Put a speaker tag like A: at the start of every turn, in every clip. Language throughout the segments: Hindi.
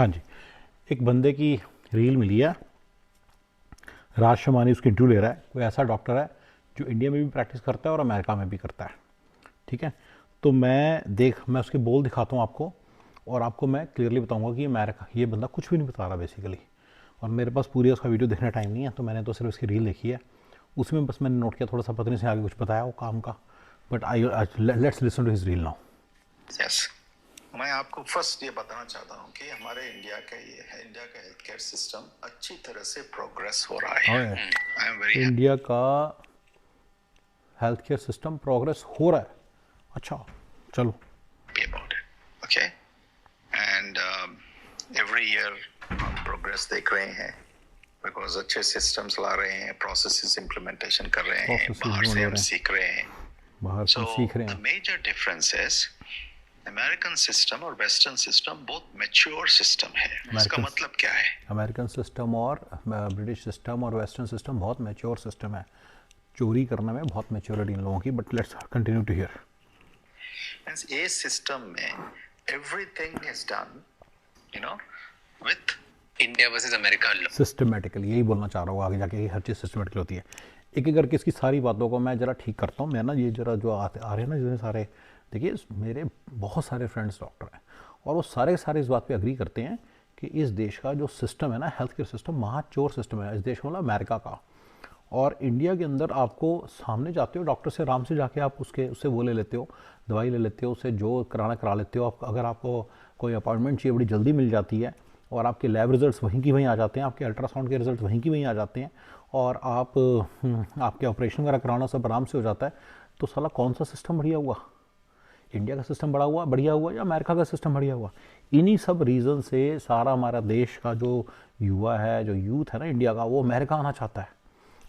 A: हाँ जी, एक बंदे की रील मिली है। राज शमानी उसकी इंटरव्यू ले रहा है। कोई ऐसा डॉक्टर है जो इंडिया में भी प्रैक्टिस करता है और अमेरिका में भी करता है। ठीक है, तो मैं उसके बोल दिखाता हूँ आपको, और आपको मैं क्लियरली बताऊंगा कि अमेरिका, ये बंदा कुछ भी नहीं बता रहा बेसिकली। और मेरे पास पूरी उसका वीडियो देखने टाइम नहीं है, तो मैंने तो सिर्फ उसकी रील देखी है। उसमें बस मैंने नोट किया थोड़ा सा, पता नहीं से आगे कुछ बताया वो काम का। But I let's listen to his reel now.
B: Yes, मैं आपको फर्स्ट ये बताना चाहता हूँ कि हमारे इंडिया का हेल्थ केयर सिस्टम अच्छी तरह से प्रोग्रेस हो रहा है। आई एम वेरी
A: इंडिया का हेल्थ केयर सिस्टम प्रोग्रेस हो रहा है। अच्छा, चलो।
B: Happy about it. Okay, and every year हम प्रोग्रेस देख रहे हैं बिकॉज अच्छे सिस्टम्स ला रहे हैं, प्रोसेसेस इंप्लीमेंटेशन कर रहे हैं,
A: Processes
B: बाहर से
A: ढूंढ
B: हम
A: रहे हैं।
B: सीख रहे हैं।
A: बाहर से
B: सो
A: हम सीख रहे
B: द
A: हैं।
B: Major difference is American system और वेस्टर्न सिस्टम बहुत मैच्योर सिस्टम है। इसका मतलब क्या है?
A: अमेरिकन सिस्टम और ब्रिटिश सिस्टम और वेस्टर्न सिस्टम बहुत मैच्योर सिस्टम है। चोरी करने में बहुत मैच्योरिटी इन लोगों की। But let's continue to hear.
B: ये सिस्टम में everything is done with India versus America.
A: Systematically, यही बोलना चाह रहा हूँ आगे जाके, हर चीज़ सिस्टमेटिकली होती है। एक एक करके इसकी सारी बातों को मैं ज़रा ठीक करता हूँ। मैं ना ये ज़रा जो आ रहे हैं ना जितने सारे, देखिए मेरे बहुत सारे फ्रेंड्स डॉक्टर हैं, और वो सारे के सारे इस बात पे एग्री करते हैं कि इस देश का जो सिस्टम है ना, हेल्थ केयर सिस्टम, महाचोर सिस्टम है इस देश में, मतलब अमेरिका का। और इंडिया के अंदर आपको सामने जाते हो डॉक्टर से, आराम से जाके आप उससे वो ले लेते हो, दवाई ले लेते हो, उससे जो कराना करा लेते हो। आप अगर आपको कोई अपॉइंटमेंट चाहिए बड़ी जल्दी मिल जाती है, और आपके लैब रिजल्ट्स वहीं की वहीं आ जाते हैं, आपके अल्ट्रासाउंड के रिजल्ट वहीं की वहीं आ जाते हैं, और आपके ऑपरेशन वगैरह कराना सब आराम से हो जाता है। तो साला कौन सा सिस्टम बढ़िया हुआ? इंडिया का सिस्टम बढ़िया हुआ या अमेरिका का सिस्टम बढ़िया हुआ? इन्हीं सब रीज़न से सारा हमारा देश का जो युवा है, जो यूथ है ना इंडिया का, वो अमेरिका आना चाहता है।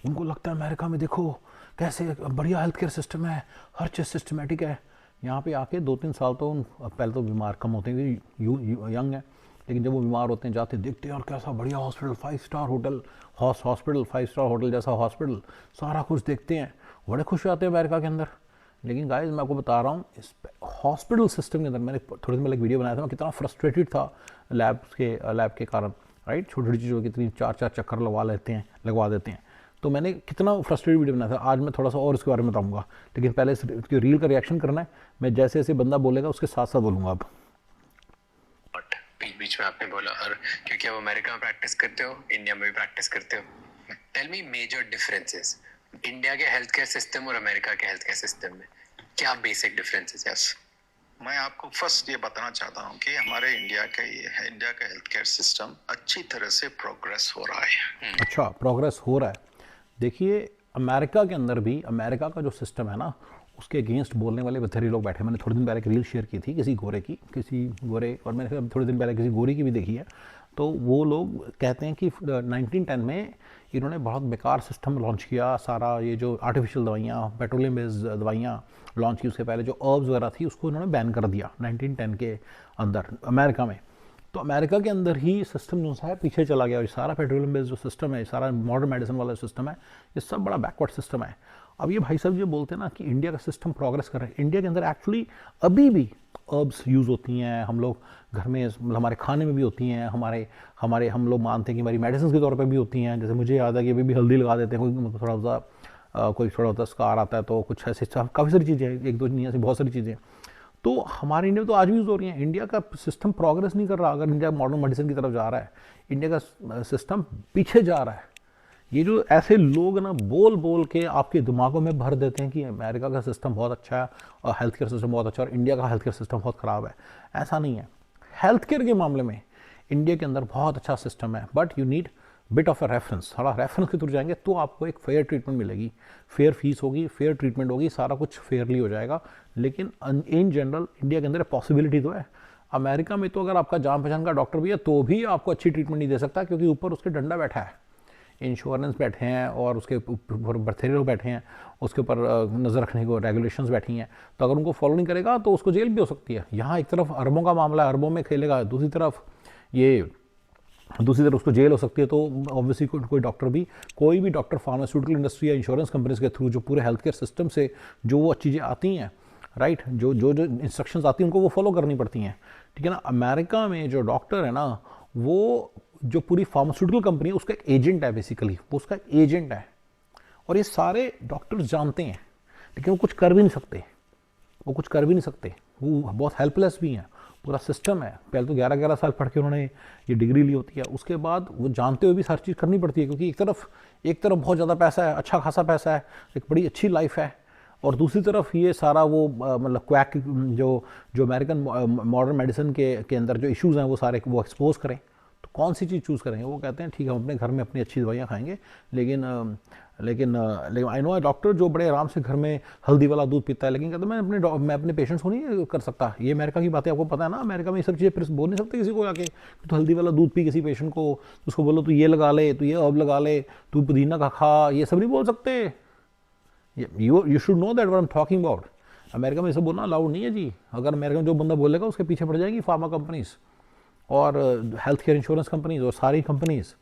A: उनको लगता है अमेरिका में देखो कैसे बढ़िया हेल्थ केयर सिस्टम है, हर चीज़ सिस्टमेटिक है। यहाँ पे आके 2-3 साल तो पहले तो बीमार कम होते हैं क्योंकि यंग है, लेकिन जब वो बीमार होते हैं जाते देखते हैं और कैसा बढ़िया hospital, 5 star hotel, hospital 5 star hotel जैसा हॉस्पिटल, सारा कुछ देखते हैं, बड़े खुश हो जाते हैं अमेरिका के अंदर। लेकिन गाइस मैं आपको बता रहा हूँ, इस हॉस्पिटल सिस्टम के अंदर मैंने थोड़ी देर पहले एक वीडियो बनाया था, मैं कितना फ्रस्ट्रेटेड था लैब के कारण। राइट, छोटी छोटी चीज़ों की कितनी 4-4 चक्कर लगवा देते हैं। तो मैंने कितना फ्रस्ट्रेटेड वीडियो बनाया था। आज मैं थोड़ा सा और इसके बारे में बताऊंगा, लेकिन पहले इसकी रील का रिएक्शन करना है। मैं जैसे जैसे बंदा बोलेगा उसके साथ साथ बोलूँगा अब।
B: बीच बीच में आपने बोला, और क्योंकि आप अमेरिका में प्रैक्टिस करते हो, इंडिया में भी प्रैक्टिस करते हो, tell me major differences India के हेल्थ केयर सिस्टम और अमेरिका के हेल्थ केयर सिस्टम में। क्या बेसिक डिफरेंसेस? यस, मैं आपको फर्स्ट ये बताना चाहता हूँ कि हमारे इंडिया का हेल्थ केयर सिस्टम अच्छी तरह से प्रोग्रेस हो रहा है।
A: अच्छा, प्रोग्रेस हो रहा है। देखिए अमेरिका के अंदर भी, अमेरिका का जो सिस्टम है ना, उसके अगेंस्ट बोलने वाले बथेरे लोग बैठे। मैंने थोड़े दिन पहले एक रील शेयर की थी किसी गोरे, और मैंने फिर थोड़े दिन पहले किसी गोरी की भी देखी है। तो वो लोग कहते हैं कि 1910 में इन्होंने बहुत बेकार सिस्टम लॉन्च किया। सारा ये जो आर्टिफिशियल दवाइयाँ, पेट्रोलियम बेस्ड दवाइयाँ लॉन्च की, उसके पहले जो अर्ब्स वगैरह थी उसको इन्होंने बैन कर दिया 1910 के अंदर अमेरिका में। तो अमेरिका के अंदर ही सिस्टम जो है पीछे चला गया। और सारा पेट्रोलियम बेस्ड जो सिस्टम है, सारा मॉडर्न मेडिसिन वाला सिस्टम है, ये सब बड़ा बैकवर्ड सिस्टम है। अब ये भाई साहब जो बोलते हैं ना कि इंडिया का सिस्टम प्रोग्रेस कर रहा है, इंडिया के अंदर एक्चुअली अभी भी अर्ब्स यूज़ होती हैं। हम लोग घर में, हमारे खाने में भी होती हैं, हमारे हमारे हम लोग मानते हैं कि हमारी मेडिसिन के तौर पर भी होती हैं। जैसे मुझे याद है कि अभी भी हल्दी लगा देते हैं, कोई थोड़ा सा स्कार आता है तो कुछ ऐसे काफ़ी सारी चीज़ें हैं, एक दो नहीं ऐसी बहुत सारी चीज़ें। तो हमारे इंडिया में तो आज भी यूज़ हो रही हैं। इंडिया का सिस्टम प्रोग्रेस नहीं कर रहा। अगर इंडिया मॉडर्न मेडिसिन की तरफ जा रहा है, इंडिया का सिस्टम पीछे जा रहा है। ये जो ऐसे लोग ना बोल बोल के आपके दिमागों में भर देते हैं कि अमेरिका का सिस्टम बहुत अच्छा है और हेल्थ केयर सिस्टम बहुत अच्छा है और इंडिया का हेल्थ केयर सिस्टम बहुत ख़राब है, ऐसा नहीं है। हेल्थ केयर के मामले में इंडिया के अंदर बहुत अच्छा सिस्टम है, but you need bit of a reference. थोड़ा रेफरेंस के थ्रू जाएंगे तो आपको एक फेयर ट्रीटमेंट मिलेगी, फेयर फीस होगी, फेयर ट्रीटमेंट होगी, सारा कुछ फेयरली हो जाएगा। लेकिन इन जनरल इंडिया के अंदर पॉसिबिलिटी तो है। अमेरिका में तो अगर आपका जान पहचान का डॉक्टर भी है तो भी आपको अच्छी ट्रीटमेंट नहीं दे सकता, क्योंकि ऊपर उसके डंडा बैठा है, इंश्योरेंस बैठे हैं और उसके ऊपर बर्थेरे लोग बैठे हैं, उसके ऊपर नज़र रखने को रेगुलेशंस बैठी हैं। तो अगर उनको फॉलो नहीं करेगा तो उसको जेल भी हो सकती है। यहाँ एक तरफ अरबों का मामला है, अरबों में खेलेगा, दूसरी तरफ उसको जेल हो सकती है। तो ऑब्वियसली कोई भी डॉक्टर फार्मास्यूटिकल इंडस्ट्री या इंश्योरेंस कंपनीज के थ्रू जो पूरे हेल्थ केयर सिस्टम से जो वो चीज़ें आती हैं, राइट, जो इंस्ट्रक्शंस आती हैं उनको वो फॉलो करनी पड़ती हैं। ठीक है ना। अमेरिका में जो डॉक्टर है ना, वो जो पूरी फार्मास्यूटिकल कंपनी है उसका एक एजेंट है, बेसिकली वो उसका एक एजेंट है। और ये सारे डॉक्टर्स जानते हैं, लेकिन वो कुछ कर भी नहीं सकते, वो कुछ कर भी नहीं सकते, वो बहुत हेल्पलेस भी हैं। पूरा सिस्टम है, पहले तो 11-11 साल पढ़ के उन्होंने ये डिग्री ली होती है, उसके बाद वो जानते हुए भी सारी चीज़ करनी पड़ती है, क्योंकि एक तरफ बहुत ज़्यादा पैसा है, अच्छा खासा पैसा है, एक बड़ी अच्छी लाइफ है, और दूसरी तरफ ये सारा वो मतलब क्वैक जो अमेरिकन मॉडर्न मेडिसिन के अंदर जो इश्यूज़ हैं वो सारे वो एक्सपोज करें। तो कौन सी चीज़ चूज़ करेंगे? वो कहते हैं ठीक है हम अपने घर में अपनी अच्छी दवाइयाँ खाएंगे, लेकिन आई नो डॉक्टर जो बड़े आराम से घर में हल्दी वाला दूध पीता है, लेकिन कहते हैं मैं अपने पेशेंट्स को नहीं कर सकता। ये अमेरिका की बातें आपको पता है ना, अमेरिका में ये सब चीज़ें बोल नहीं सकते किसी को आके तो हल्दी वाला दूध पी किसी पेशेंट को, उसको बोलो तू ये लगा ले, तू ये अब लगा ले, तू पुदीना का खा, ये सब नहीं बोल सकते। You should know that what I am talking about. America में ये सब बोलना अलाउड नहीं है जी। अगर अमेरिका में जो बंदा बोलेगा उसके पीछे पड़ जाएगी फार्मा कंपनीज और हेल्थ केयर इंश्योरेंस कंपनीज और सारी कंपनीज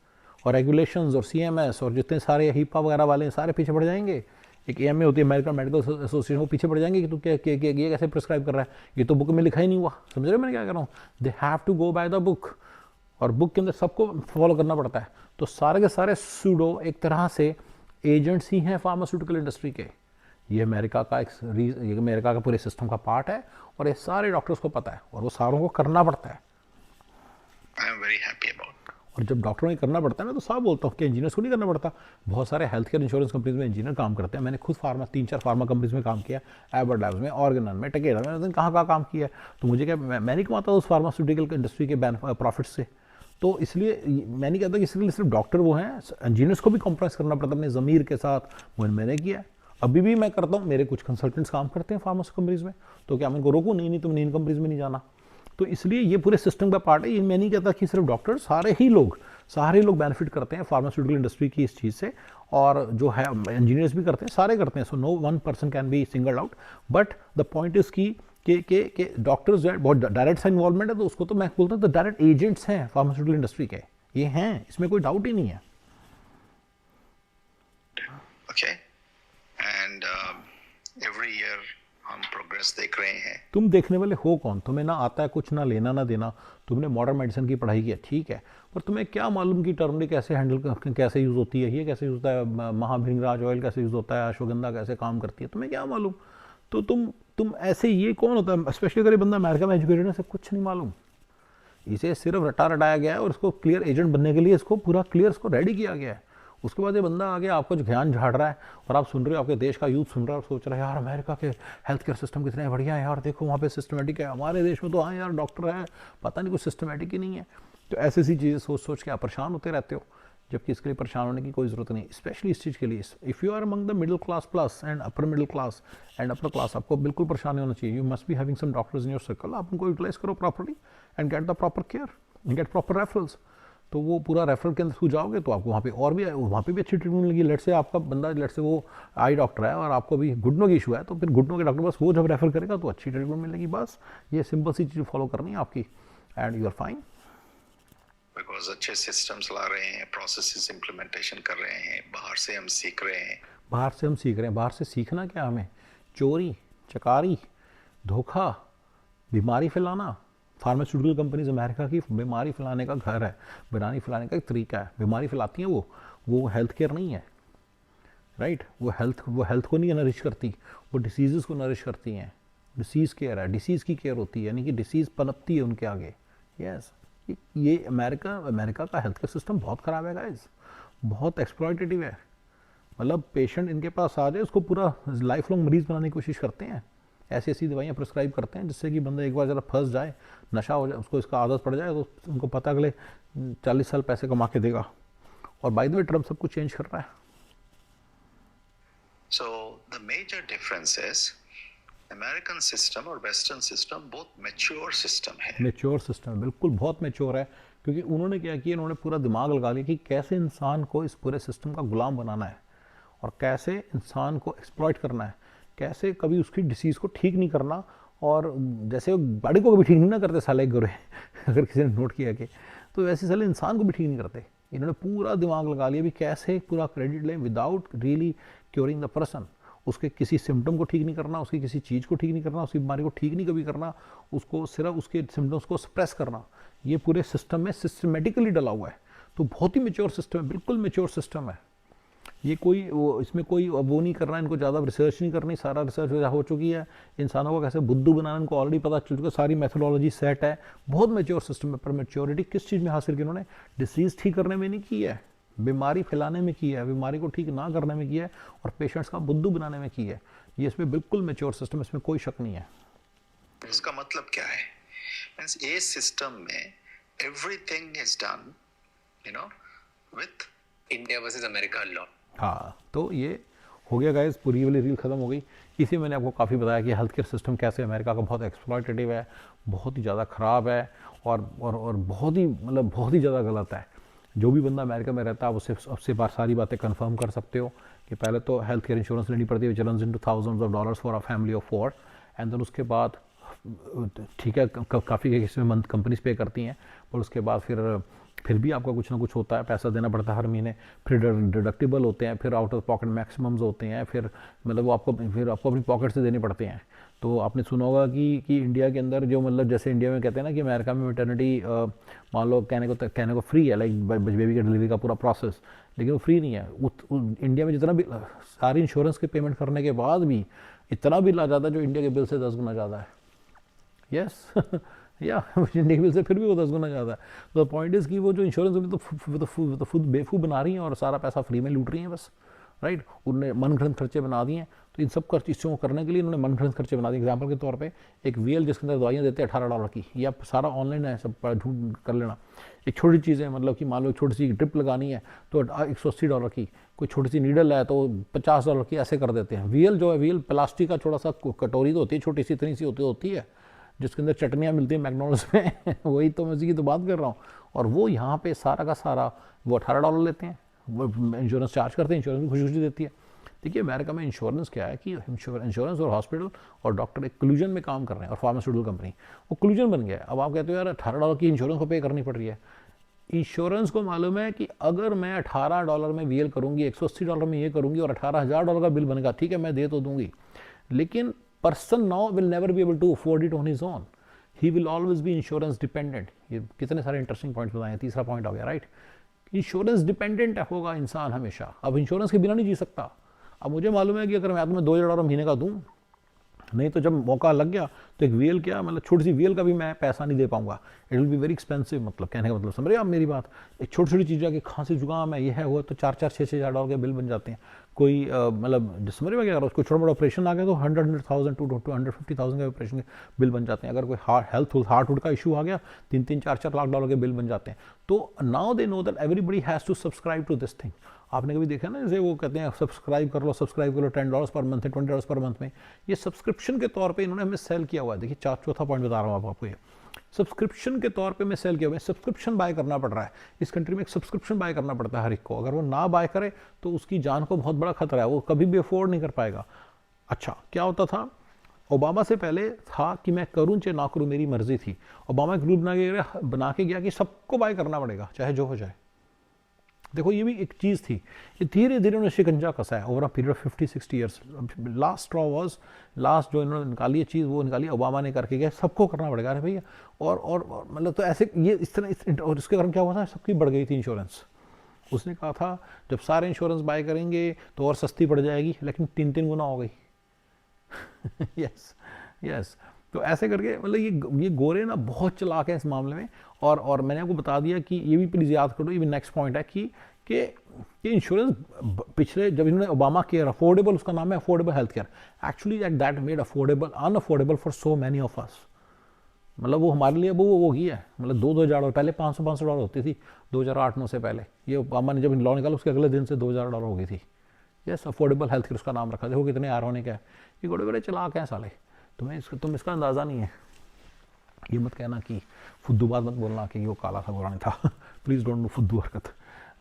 A: और रेगुलेशंस और सीएमएस और जितने सारे हीपा वगैरह वाले हैं सारे पीछे पड़ जाएंगे। एक एएमए होती है अमेरिकन मेडिकल एसोसिएशन, वो पीछे पड़ जाएंगे कि तू क्या ये कैसे प्रिस्क्राइब कर रहा है, ये तो बुक में लिखा ही नहीं हुआ। समझ रहे हो मैं क्या कह रहा हूँ? They have to go by the book, और बुक के अंदर सबको फॉलो करना पड़ता है। तो सारे के सारे सूडो एक तरह से एजेंट्स ही हैं फार्मास्यूटिकल इंडस्ट्री के। ये अमेरिका का ये अमेरिका का पूरे सिस्टम का पार्ट है, और ये सारे डॉक्टर्स को पता है, और वो सारों को करना पड़ता है।
B: I am very happy about.
A: और जब डॉक्टरों को करना पड़ता है ना, तो साफ बोलता हूँ कि इंजीनियर्स को नहीं करना पड़ता। बहुत सारे हेल्थ केयर इंश्योरेंस कंपनीज में इंजीनियर काम करते हैं। मैंने खुद 3-4 फार्मा कंपनीज में काम किया, एबर्ट लैब्स में, ऑर्गेनन में, टेकेडा में, मैंने कहाँ काम किया है। तो मुझे क्या, मैं नहीं कमाता उस फार्मास्यूटिकल इंडस्ट्री के प्रॉफिट से। तो इसलिए मैं नहीं कहता कि इसलिए सिर्फ डॉक्टर वो हैं, इंजीनियर्स को भी कॉम्प्रोमाइज़ करना पड़ता है अपने ज़मीर के साथ। वो मैंने किया, अभी भी मैं करता हूँ। मेरे कुछ कंसल्टेंट्स काम करते हैं फार्मा कंपनीज में, तो क्या मैं उनको रोकूँ? नहीं, तुमने इन कंपनीज में नहीं जाना। तो इसलिए ये पूरे सिस्टम का पार्ट है। ये मैं नहीं कहता कि सिर्फ डॉक्टर, सारे लोग बेनिफिट करते हैं फार्मास्यूटिकल इंडस्ट्री की इस चीज़ से, और जो है इंजीनियर्स भी करते हैं, सारे करते हैं। So no one person can be singled out, but the point is कि डॉक्टर्स जो है बहुत डायरेक्ट सा इन्वॉल्वमेंट है, तो उसको तो मैं बोलता हूँ तो डायरेक्ट एजेंट्स हैं फार्मास्यूटिकल इंडस्ट्री के, ये हैं, इसमें कोई डाउट ही नहीं है।
B: ओके, एंड एवरी ईयर हम प्रोग्रेस देख रहे हैं।
A: तुम देखने वाले हो कौन? तुम्हें ना आता है कुछ, ना लेना ना देना। तुमने मॉडर्न मेडिसिन की पढ़ाई की है, ठीक है, पर तुम्हें क्या मालूम कि टर्मरिक कैसे यूज़ होती है, ये कैसे यूज़ होता है, महाभृंगराज ऑयल कैसे यूज़ होता है, अश्वगंधा कैसे काम करती है, तुम्हें क्या मालूम? तो तुम ऐसे, ये कौन होता है? स्पेशली अगर ये बंदा अमेरिका में एजुकेटेड है, सब कुछ नहीं मालूम, इसे सिर्फ रटाया गया है, और इसको क्लियर एजेंट बनने के लिए इसको पूरा क्लियर इसको रेडी किया गया है। उसके बाद ये बंदा आगे आपको जो ज्ञान झाड़ रहा है, और आप सुन रहे हो, आपके देश का यूथ सुन रहा है और सोच रहा है यार अमेरिका के हेल्थ केयर सिस्टम कितने बढ़िया है यार, देखो वहाँ पे सिस्टमेटिक है, हमारे देश में तो हाँ यार डॉक्टर है, पता नहीं कुछ सिस्टमेटिक ही नहीं है। तो ऐसी चीज़ें सोच के आप परेशान होते रहते हो, जबकि इसके लिए परेशान होने की कोई ज़रूरत नहीं, स्पेशली इस चीज़ के लिए। If you are among the middle class plus and upper middle class and upper class, आपको बिल्कुल परेशान नहीं होना चाहिए। You must be having some doctors in your circle, आप उनको यूटिलाइज करो properly and get the proper care, get proper referrals. तो वो पूरा रेफरल के अंदर थ्रू जाओगे तो आपको वहाँ पे भी अच्छी ट्रीटमेंट मिलेगी। लेट से आपका बंदा, लेट से वो आई डॉक्टर है और आपको भी घुटनों की इशू है, तो फिर घुटनों के डॉक्टर बस वो जब रेफर करेगा तो अच्छी ट्रीटमेंट मिलेगी। बस ये सिंपल सी चीज़ फॉलो करनी है आपकी, and you are fine.
B: Because अच्छे सिस्टम्स ला रहे हैं, प्रोसेसेस इंप्लीमेंटेशन कर रहे हैं, बाहर से हम सीख रहे हैं।
A: बाहर से सीखना क्या हमें? चोरी चकारी, धोखा, बीमारी फैलाना। फार्मास्यूटिकल कंपनीज अमेरिका की बीमारी फैलाने का घर है, बीमारी फैलाने का एक तरीका है। बीमारी फैलाती हैं वो हेल्थ केयर नहीं है, राइट? वो हेल्थ को नहीं नरिश करती, वो डिसीज़ को नरिश करती हैं। डिसीज़ केयर है, डिसीज़ की केयर होती है, यानी कि डिसीज़ पनपती है उनके आगे। यस, ये अमेरिका का हेल्थ केयर सिस्टम बहुत ख़राब है गाइस, बहुत एक्सप्लॉयटेटिव है। मतलब पेशेंट इनके पास आ जाए, उसको पूरा लाइफ लॉन्ग मरीज़ बनाने की कोशिश करते हैं, ऐसी दवाइयाँ प्रिस्क्राइब करते हैं जिससे कि बंदा एक बार ज़रा फंस जाए, नशा हो जाए, उसको इसका आदत पड़ जाए, तो उनको पता अगले 40 साल पैसे कमा के देगा। और बाय द वे ट्रम्प सब कुछ चेंज कर रहा है।
B: So the major difference is American system और वेस्टर्न सिस्टम बहुत मैच्योर सिस्टम है।
A: मैच्योर सिस्टम बिल्कुल बहुत मैच्योर है, क्योंकि उन्होंने क्या किया, इन्होंने पूरा दिमाग लगा लिया कि कैसे इंसान को इस पूरे सिस्टम का गुलाम बनाना है, और कैसे इंसान को एक्सप्लॉइट करना है, कैसे कभी उसकी डिसीज़ को ठीक नहीं करना। और जैसे वो गाड़ी को कभी ठीक नहीं ना करते साले गोरे अगर किसी ने नोट किया कि, तो वैसे साले इंसान को भी ठीक नहीं करते। इन्होंने पूरा दिमाग लगा लिया भी कैसे पूरा क्रेडिट लें without really curing the person. उसके किसी सिम्टम को ठीक नहीं करना, उसकी किसी चीज़ को ठीक नहीं करना, उसकी बीमारी को ठीक नहीं कभी करना, उसको सिर्फ उसके सिम्टम्स को सप्रेस करना। ये पूरे सिस्टम में सिस्टमेटिकली डला हुआ है। तो बहुत ही मेच्योर सिस्टम है, बिल्कुल मेच्योर सिस्टम है। ये कोई इसमें कोई वो नहीं करना, इनको ज़्यादा रिसर्च नहीं करनी, सारा रिसर्च हो चुकी है। इंसानों को कैसे बुद्धू बनाना इनको ऑलरेडी पता चल चुका, सारी मेथोडोलॉजी सेट है, बहुत मेच्योर सिस्टम है। पर मेच्योरिटी किस चीज़ में हासिल की इन्होंने? डिसीज़ ठीक करने में नहीं की है, बीमारी फैलाने में की है, बीमारी को ठीक ना करने में की है, और पेशेंट्स का बुद्धू बनाने में की है। ये इसमें बिल्कुल मेच्योर सिस्टम, इसमें कोई शक नहीं है।
C: इसका मतलब क्या है? मींस ये सिस्टम में everything is done with
B: India versus America law.
A: हाँ, तो ये हो गया गाइस, पूरी वाली रील ख़त्म हो गई। इसी मैंने आपको काफ़ी बताया कि हेल्थ केयर सिस्टम कैसे अमेरिका का बहुत एक्सप्लॉयटेटिव है, बहुत ही ज़्यादा ख़राब है, और बहुत ही बहुत ही ज़्यादा गलत है। जो भी बंदा अमेरिका में रहता है उससे सारी बातें कंफर्म कर सकते हो कि पहले तो हेल्थ केयर इंश्योरेंस लेनी पड़ती है, which runs into thousands of dollars for a family of 4, and then उसके बाद ठीक है काफ़ी केस में मंथ कंपनीज पे करती हैं, पर उसके बाद फिर भी आपका कुछ ना कुछ होता है, पैसा देना पड़ता है हर महीने, फिर डिडक्टिबल होते हैं, फिर आउट ऑफ पॉकेट मैक्सिमम्स होते हैं, फिर वो आपको अपनी पॉकेट से देने पड़ते हैं। तो आपने सुना होगा कि इंडिया के अंदर जो जैसे इंडिया में कहते हैं ना कि अमेरिका में मैटरनिटी मान लो कहने को फ्री है, लाइक बेबी के डिलीवरी का पूरा प्रोसेस, लेकिन वो फ्री नहीं है। इंडिया में जितना भी सारी इंश्योरेंस के पेमेंट करने के बाद भी इतना बिल आ जाता है जो इंडिया के बिल से 10 गुना ज़्यादा है। यस या इंडिया के बिल से फिर भी वो 10 गुना ज़्यादा है। तो पॉइंट इज़ कि वो जो इंश्योरेंस तो खुद बेवकूफ़ बना रही हैं और सारा पैसा फ्री में लूट रही हैं बस, राइट। उन्होंने मनगढ़ंत खर्चे बना दिए हैं। तो इन सब चीज़ों को करने के लिए इन्होंने मनगढ़ंत खर्चे बना दिए। एग्जाम्पल के तौर पे एक वीएल जिसके अंदर दवाइयाँ देते हैं $18 की, ये आप सारा ऑनलाइन है, सब ढूंढ कर लेना। एक छोटी चीज़ है, कि मान लो छोटी सी ड्रिप लगानी है तो $180 की, कोई छोटी सी नीडल है तो $50 की, ऐसे कर देते हैं। वीएल जो है, वीएल प्लास्टिक का छोटा सा कटोरी तो होती है, छोटी सी इतनी सी होती है जिसके अंदर चटनियाँ मिलती हैं मैकडॉनल्ड्स में वही तो मैं उसी की तो बात कर रहा हूँ। और वो यहाँ पे सारा का सारा वो $18 लेते हैं, वो इंश्योरेंस चार्ज करते हैं, इंश्योरेंस भी खुशी खुशी देती है। देखिए अमेरिका में इंश्योरेंस क्या है कि इंश्योरेंस और हॉस्पिटल और डॉक्टर एक क्लूजन में काम कर रहे हैं, और फार्मास्यूटिकल कंपनी वो क्लूजन बन गया है। अब आप कहते हो यार $18 की इंश्योरेंस को पे करनी पड़ रही है। इंश्योरेंस को मालूम है कि अगर मैं $18 में वीएल करूँगी, $180 में ये करूँगी और $18,000 का बिल बनेगा, ठीक है मैं दे तो दूंगी, लेकिन person now will never be able to afford it on his own. He will always be insurance dependent. ये कितने सारे इंटरेस्टिंग पॉइंट्स बताए हैं। तीसरा पॉइंट आ गया, राइट। इंश्योरेंस डिपेंडेंट होगा इंसान हमेशा। अब इंश्योरेंस के बिना नहीं जी सकता। अब मुझे मालूम है कि अगर मैं तुम्हें $2,000 महीने का दूँ, नहीं तो जब मौका लग गया तो एक वीएल क्या छोटी सी वीएल का भी मैं पैसा नहीं दे पाऊंगा। It will be very expensive. कहने का मतलब समझ रहे आप मेरी बात। एक छोटी छोटी चीज़ की खांसी जुकाम है, ये है वो, तो $4,000-6,000 के बिल बन जाते हैं। कोई समझ रहे क्या, अगर उसको छोटा बड़ा ऑपरेशन आ गया तो 100,000 to 250,000 के ऑपरेशन के बिल बन जाते हैं। अगर कोई हार्ट का इशू आ गया, 3-4 लाख के बिल बन जाते हैं। तो now they know that everybody has to subscribe to this thing. आपने कभी देखा ना, जैसे वो कहते हैं सब्सक्राइब कर लो $10 पर मंथ है, $20 पर मंथ में। ये सब्सक्रिप्शन के तौर पे इन्होंने हमें सेल किया हुआ है। देखिए चौथा पॉइंट बता रहा हूँ आपको, ये सब्सक्रिप्शन के तौर पे मैं सेल किया हुआ है। सब्सक्रिप्शन बाय करना पड़ रहा है इस कंट्री में, एक सब्सक्रिप्शन बाय करना पड़ता है हर एक को। अगर वो ना बाय करे तो उसकी जान को बहुत बड़ा खतरा है, वो कभी भी अफोर्ड नहीं कर पाएगा। अच्छा क्या होता था, ओबामा से पहले था कि मैं करूँ चाहे ना करूँ मेरी मर्जी थी। ओबामा एक रूल बना के गया कि सबको बाय करना पड़ेगा चाहे जो हो जाए। देखो ये भी एक चीज़ थी, ये धीरे धीरे उन्होंने शिकंजा कसा है over a period of 50-60 years. Last straw was, last जो इन्होंने निकाली है चीज़ वो निकाली ओबामा ने करके गया, सबको करना पड़ेगा। अरे भैया और तो ऐसे ये इस तरह, और इसके कारण क्या हुआ था, सबकी बढ़ गई थी इंश्योरेंस। उसने कहा था जब सारे इंश्योरेंस बाय करेंगे तो और सस्ती पड़ जाएगी, लेकिन 3-3 गुना हो गई यस। तो ऐसे करके ये गोरे ना बहुत चालाक है इस मामले में। और मैंने आपको बता दिया कि ये भी प्लीज़ याद करो, ये भी नेक्स्ट पॉइंट है कि इंश्योरेंस पिछले जब इन्होंने ओबामा केयर अफोर्डेबल, उसका नाम है affordable health care, actually that made unaffordable for so many of us. वो हमारे लिए वो होगी है, $2,000 पहले $500 होती थी 2008-9 से पहले। ये ओबामा ने जब लॉ निकाला उसके अगले दिन से $2,000 हो गई थी। यस, अफोर्डेबल हेल्थ केयर उसका नाम रखा। देखो कितने आयरॉनिक है, ये बड़े बड़े चलाक हैं साले। तुम इसका अंदाज़ा नहीं है। ये मत कहना कि फुद्दू बात मत बोलना कि वो काला था गोरा नहीं था प्लीज़ डोंट नो फुद्दू हरकत,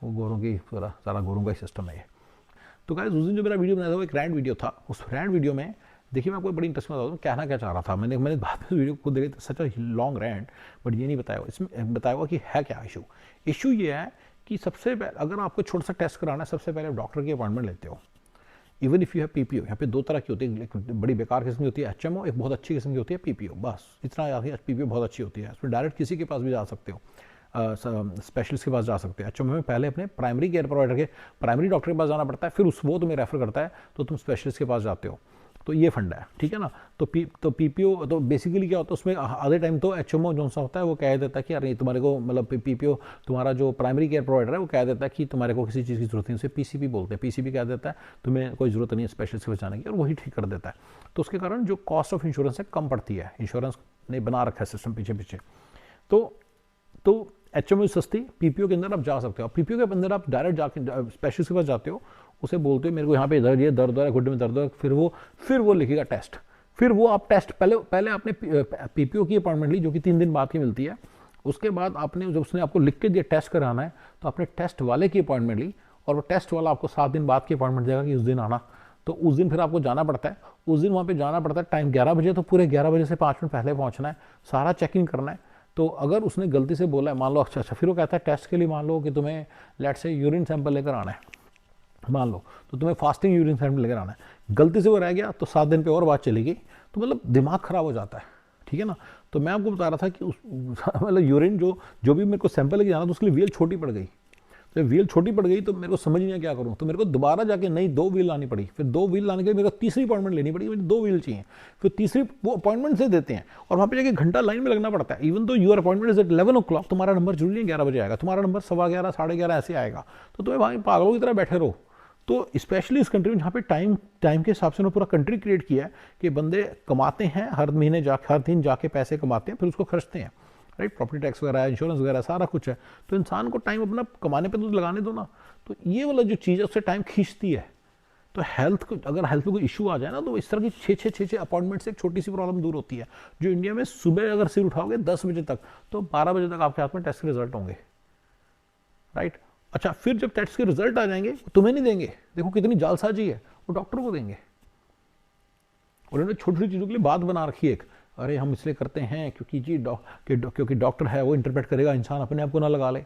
A: वो गोरों की सारा गोरों का ही सिस्टम है ये। तो गाइस उस दिन जो मेरा वीडियो बनाया था वो एक रैंट वीडियो था। उस रैंट वीडियो में देखिए मैं आपको बड़ी इंटरेस्टिंग बताता हूँ कहना क्या चाह रहा था। मैंने बाद में वीडियो को देखा, सच अ लॉन्ग रैंट, बट ये नहीं बताया इसमें बताया हुआ कि है क्या इशू ये है कि सबसे पहले अगर आपको छोटा सा टेस्ट कराना है, सबसे पहले डॉक्टर की अपॉइंटमेंट लेते हो। Even if you have PPO, यहाँ पे दो तरह की होती है, एक बड़ी बेकार किस्म की होती है एचएमओ, एक बहुत अच्छी किस्म की होती है पीपीओ, बस इतना याद है। पीपीओ बहुत अच्छी होती है, उसमें डायरेक्ट किसी के पास भी जा सकते हो, स्पेशलिस्ट के पास जा सकते हैं। एचएमओ में पहले अपने प्राइमरी केयर प्रोवाइडर के प्राइमरी डॉक्टर के पास जाना पड़ता है, फिर वो तुम्हें रेफर करता है तो तुम स्पेशलिस्ट के पास जाते हो। तो ये फंडा है, ठीक है ना। तो पीपीओ तो बेसिकली क्या होता है, उसमें आधे टाइम तो एचएमओ जो सा होता है वो कह देता है कि यार तुम्हारे को मतलब पीपीओ तुम्हारा जो प्राइमरी केयर प्रोवाइडर है वो कह देता है कि तुम्हारे को किसी चीज़ की जरूरत नहीं, उसे पीसीपी बोलते हैं, पीसीपी कह देता है तुम्हें कोई ज़रूरत नहीं है स्पेशलिस्ट के पास जाने की, और वही ठीक कर देता है। तो उसके कारण जो कॉस्ट ऑफ इंश्योरेंस है कम पड़ती है, इंश्योरेंस ने बना रखा है सिस्टम पीछे पीछे। तो एचएमओ सस्ती, पीपीओ के अंदर आप जा सकते हो। पीपीओ के अंदर आप डायरेक्ट जाके स्पेशलिस्ट के पास जाते हो, उसे बोलते हो मेरे को यहाँ पे दर्द, ये दर्द हो रहा है, घुटने में दर्द हो रहा है, फिर वो लिखेगा टेस्ट, फिर वो आप टेस्ट पहले आपने पीपीओ की अपॉइंटमेंट ली जो कि 3 दिन बाद की मिलती है, उसके बाद आपने जब उसने आपको लिख के दिया टेस्ट कराना है तो आपने टेस्ट वाले की अपॉइंटमेंट ली, और वो टेस्ट वाला आपको 7 दिन बाद की अपॉइंटमेंट देगा कि उस दिन आना। तो उस दिन फिर आपको जाना पड़ता है, उस दिन वहाँ पे जाना पड़ता है, टाइम 11 बजे, तो पूरे 11 बजे से 5 मिनट पहले पहुँचना है, सारा चेकिंग करना है। तो अगर उसने गलती से बोला है, मान लो अच्छा फिर वो कहता है टेस्ट के लिए मान लो कि तुम्हें लेट से यूरिन सैंपल लेकर आना है, मान लो तो तुम्हें फास्टिंग यूरिन सैंपल लेकर आना है, गलती से वो रह गया तो 7 दिन पे और बात चली गई, तो मतलब दिमाग खराब हो जाता है, ठीक है ना। तो मैं आपको बता रहा था कि मतलब यूरिन जो भी मेरे को सैंपल लेके जाना था उसके लिए व्हील छोटी पड़ गई, तो व्हील छोटी पड़ गई तो मेरे को समझ नहीं आया क्या करूँ, तो मेरे को दोबारा जाके नई 2 व्हील लानी पड़ी, फिर 2 व्हील लाने के लिए मेरे को तीसरी अपॉइंटमेंट लेनी पड़ी, मुझे 2 व्हील चाहिए, फिर तीसरी वो अपॉइंटमेंट से देते हैं और वहाँ पे जाके घंटा लाइन में लगना पड़ता है। इवन तो your appointment is eight 11 o'clock, तुम्हारा नंबर जरूरी नहीं 11 बजे आएगा, तुम्हारा नंबर 11:15 11:30 ऐसे आएगा, तो तुम्हें वहाँ पागलों की तरह बैठे रहो। तो स्पेशली इस कंट्री में जहाँ पे टाइम के हिसाब से उन्होंने पूरा कंट्री क्रिएट किया है कि बंदे कमाते हैं, हर दिन जाके पैसे कमाते हैं, फिर उसको खर्चते हैं, राइट। प्रॉपर्टी टैक्स वगैरह है, इंश्योरेंस वगैरह सारा कुछ है, तो इंसान को टाइम अपना कमाने पे तो लगाने दो ना। तो ये वाला जो चीज़ है उससे टाइम खींचती है। तो अगर हेल्थ में कोई इशू आ जाए ना, तो इस तरह की 6 अपॉइंटमेंट से एक छोटी सी प्रॉब्लम दूर होती है। जो इंडिया में सुबह अगर सिर उठाओगे 10 बजे तक, तो 12 बजे तक आपके हाथ में टेस्ट के रिजल्ट होंगे, राइट। अच्छा, फिर जब टेस्ट के रिजल्ट आ जाएंगे तुम्हें नहीं देंगे, देखो कितनी जालसाजी है, वो डॉक्टर को देंगे। और उन्होंने छोटी छोटी चीज़ों के लिए बात बना रखी है, अरे हम इसलिए करते हैं क्योंकि डॉक्टर है वो इंटरप्रेट करेगा, इंसान अपने आप को ना लगा ले,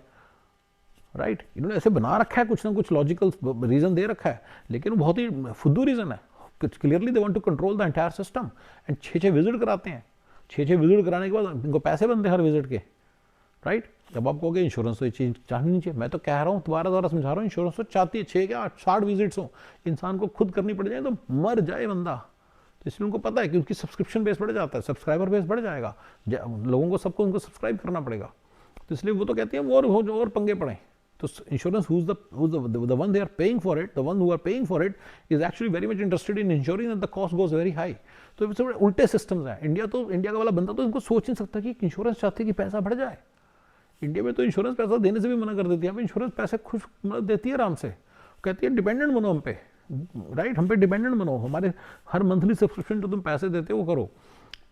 A: राइट। इन्होंने ऐसे बना रखा है, कुछ ना कुछ लॉजिकल रीजन दे रखा है, लेकिन वो बहुत ही फुद्दू रीजन है। Clearly they want to control the entire system and 6 visit कराते हैं, 6 विजिट कराने के बाद इनको पैसे बनते हैं हर विजिट के, राइट। जब आप कहोगे इंश्योरेंस तो ये चीज़ चाहनी नहीं चाहिए, मैं तो कह रहा हूँ दोबारा समझा रहा हूँ, इंश्योरेंस तो चाहती है 6 क्या 60 विजिट्स हो, इंसान को खुद करनी पड़ जाए तो मर जाए बंदा। तो इसलिए उनको पता है कि उनकी सब्सक्रिप्शन बेस बढ़ जाता है, सब्सक्राइबर बेस बढ़ जाएगा, लोगों को सबको उनको सब्सक्राइब करना पड़ेगा। तो इसलिए वो तो कहते हैं वो और पंगे पड़े। तो insurance the one they are paying for it, the one who are paying for it is actually very much interested in ensuring that the cost goes very high। तो ये सब उल्टे सिस्टम्स हैं। इंडिया का वाला बंदा तो इनको सोच नहीं सकता कि इंश्योरेंस चाहती है कि पैसा बढ़ जाए। इंडिया में तो इंश्योरेंस पैसा देने से भी मना कर देती है, इंश्योरेंस पैसे खुश मतलब देती है आराम से, कहती है डिपेंडेंट बनो हम पे, राइट, हम पे डिपेंडेंट बनो, हमारे हर मंथली सब्सक्रिप्शन जो तुम पैसे देते हो वो करो।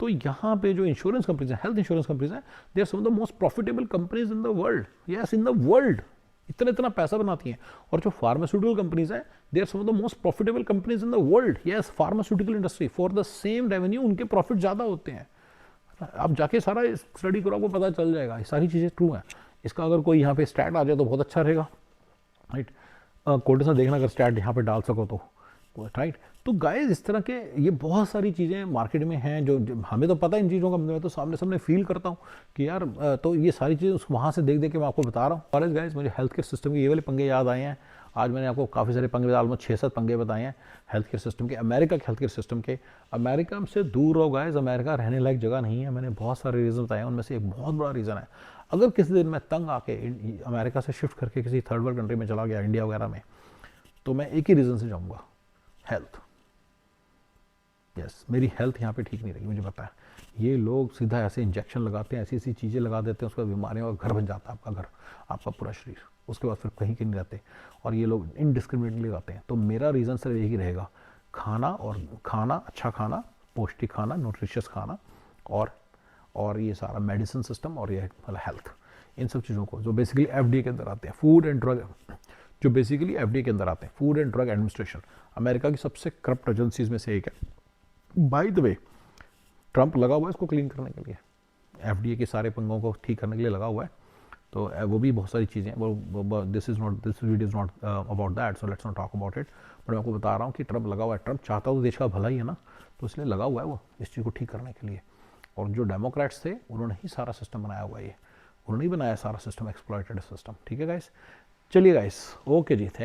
A: तो यहाँ पे जो इंश्योरेंस कंपनीज हैं, हेल्थ इंश्योरेंस कंपनीज हैं, they are some of the most profitable companies in the world, yes in the world, इतना पैसा बनाती हैं। और जो फार्मास्यूटिकल कंपनीज हैं, they are some of the most profitable companies in the world, yes pharmaceutical industry, for the same revenue उनके प्रॉफिट ज़्यादा होते हैं। आप जाके सारा स्टडी करो, आपको पता चल जाएगा, ये सारी चीज़ें ट्रू हैं। इसका अगर कोई यहाँ पे स्टैट आ जाए तो बहुत अच्छा रहेगा, राइट। कोर्ट से देखना अगर स्टैट यहाँ पे डाल सको तो, राइट। तो गाइस इस तरह के ये बहुत सारी चीज़ें मार्केट में हैं जो हमें तो पता है इन चीज़ों का, मैं तो सामने फील करता हूँ कि यार तो ये सारी चीज़ें वहाँ से देख के मैं आपको बता रहा हूँ। और गाइस मुझे हेल्थ केयर सिस्टम के ये वाले पंगे याद आए हैं। आज मैंने आपको काफ़ी सारे पंगे, ऑलमोस्ट 6-7 पंगे बताए हैं हेल्थ केयर सिस्टम के, अमेरिका के हेल्थ केयर सिस्टम के। अमेरिका से दूर रहो गाइस, अमेरिका रहने लायक जगह नहीं है। मैंने बहुत सारे रीज़न बताए हैं, उनमें से एक बहुत बड़ा रीज़न है, अगर किसी दिन मैं तंग आके अमेरिका से शिफ्ट करके किसी थर्ड वर्ल्ड कंट्री में चला गया, इंडिया वगैरह में, तो मैं एक ही रीज़न से जाऊँगा, हेल्थ। यस, मेरी हेल्थ यहाँ पे ठीक नहीं रही, मुझे पता है। ये लोग सीधा ऐसे इंजेक्शन लगाते हैं, ऐसी चीज़ें लगा देते हैं, उसका बीमारियों का घर बन जाता है आपका घर, आपका पूरा शरीर, उसके बाद फिर कहीं नहीं रहते। और ये लोग इनडिस्क्रिमिनेटली लगाते हैं। तो मेरा रीज़न सिर्फ यही रहेगा, खाना, अच्छा खाना, पौष्टिक खाना, न्यूट्रिशियस खाना, और ये सारा मेडिसिन सिस्टम, और ये मतलब हेल्थ, इन सब चीज़ों को जो बेसिकली एफडीए के अंदर आते हैं, फूड एंड ड्रग, जो बेसिकली एफडीए के अंदर आते हैं, food and drug administration, America की सबसे करप्ट एजेंसीज में से एक है। बाय द वे, ट्रंप लगा हुआ है इसको क्लीन करने के लिए, एफडीए के सारे पंगों को ठीक करने के लिए लगा हुआ है। तो वो भी बहुत सारी चीज़ें वो this video is not about that, so let's not talk about it. But मैं आपको बता रहा हूँ कि ट्रम्प लगा हुआ है, ट्रम्प चाहता तो देश का भला ही है ना, तो इसलिए लगा हुआ है वो इस चीज़ को ठीक करने के लिए। और जो डेमोक्रेट्स थे उन्होंने ही सारा सिस्टम बनाया हुआ है, ये उन्होंने ही बनाया सारा सिस्टम, एक्सप्लॉयटेड सिस्टम। ठीक है गाइस, चलिए गाइस, ओके जी, थैंक